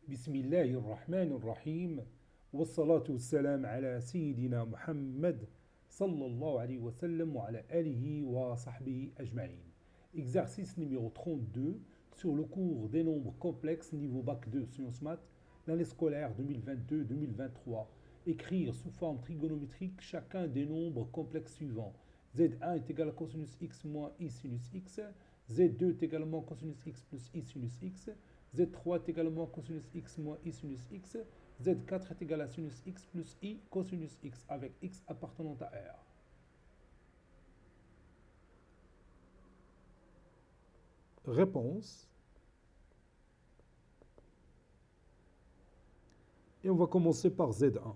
بسم الله الرحمن الرحيم والصلاة والسلام على سيدنا محمد صلى الله عليه وسلم وعلى آله وصحبه أجمعين. Exercice numéro 32 sur le cours des nombres complexes niveau bac 2 sciences maths, l'année scolaire 2022-2023. Écrire sous forme trigonométrique chacun des nombres complexes suivants. Z1 est égal à cosinus x moins i sinus x. Z2 est également cosinus x plus i sinus x. Z3 est également cosinus x moins i sinus x. Z4 est égal à sinus x plus i cosinus x avec x appartenant à R. Réponse. Et on va commencer par Z1.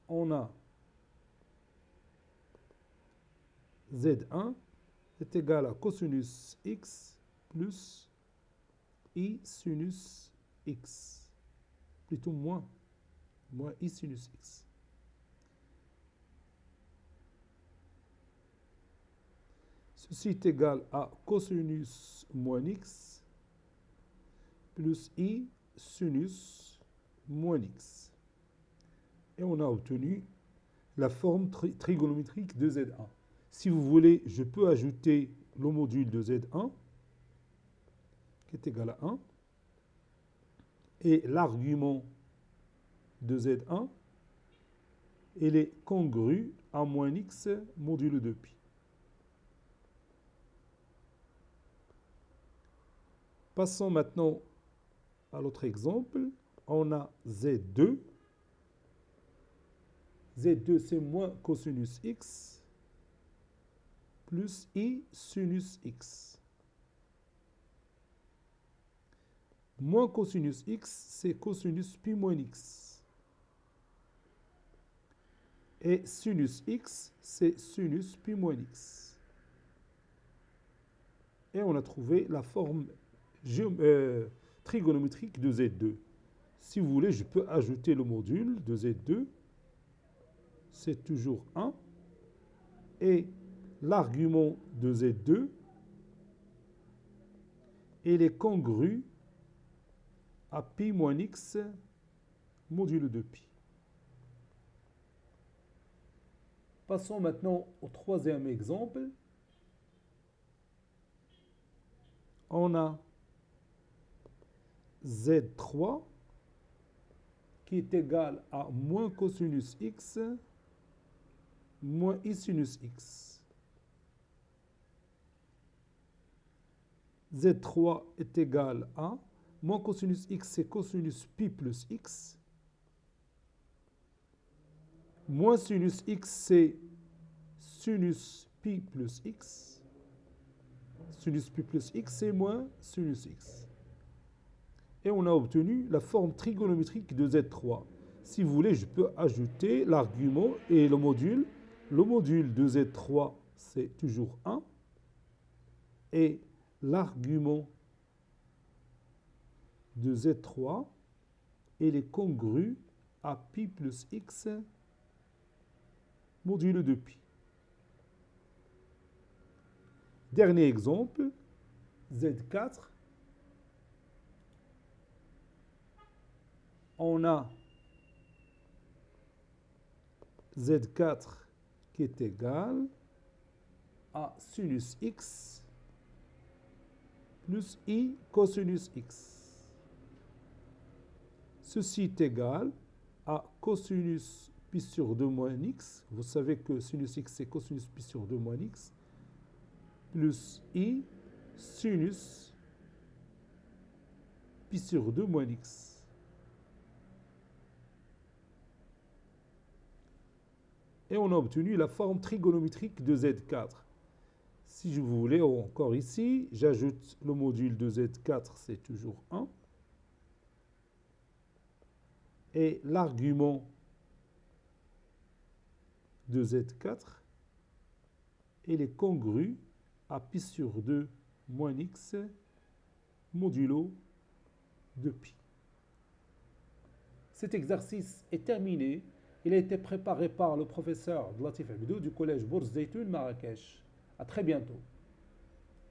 On a Z1 est égal à cosinus x plus i sinus x, plutôt moins i sinus x. Ceci est égal à cosinus moins x plus i sinus moins x. Et on a obtenu la forme trigonométrique de Z1. Si vous voulez, je peux ajouter le module de Z1 qui est égal à 1 et l'argument de Z1 il est congru à moins x modulo de pi. Passons maintenant à l'autre exemple. On a Z2. Z2 c'est moins cosinus x plus i sinus x. Moins cosinus x, c'est cosinus pi moins x. Et sinus x, c'est sinus pi moins x. Et on a trouvé la forme trigonométrique de Z2. Si vous voulez, je peux ajouter le module de Z2. C'est toujours 1. Et l'argument de Z2, il est congru à pi moins x modulo de pi. Passons maintenant au troisième exemple. On a Z3 qui est égal à moins cosinus x moins i sinus x. Z3 est égal à moins cosinus x, c'est cosinus pi plus x. Moins sinus x, c'est sinus pi plus x. Sinus pi plus x, c'est moins sinus x. Et on a obtenu la forme trigonométrique de Z3. Si vous voulez, je peux ajouter l'argument et le module. Le module de Z3, c'est toujours 1. Et l'argument de Z3, il est congru à pi plus x modulo de pi. Dernier exemple, Z4. On a Z4 qui est égal à sinus x plus i cosinus x. Ceci est égal à cosinus pi sur 2 moins x. Vous savez que sinus x c'est cosinus pi sur 2 moins x plus i sinus pi sur 2 moins x. Et on a obtenu la forme trigonométrique de Z4. Si je voulais, encore ici, j'ajoute le module de Z4, c'est toujours 1. Et l'argument de Z4, il est congru à pi sur 2 moins x modulo de pi. Cet exercice est terminé. Il a été préparé par le professeur Latif Abdou du collège Bourse Zeytoun Marrakech. À très bientôt.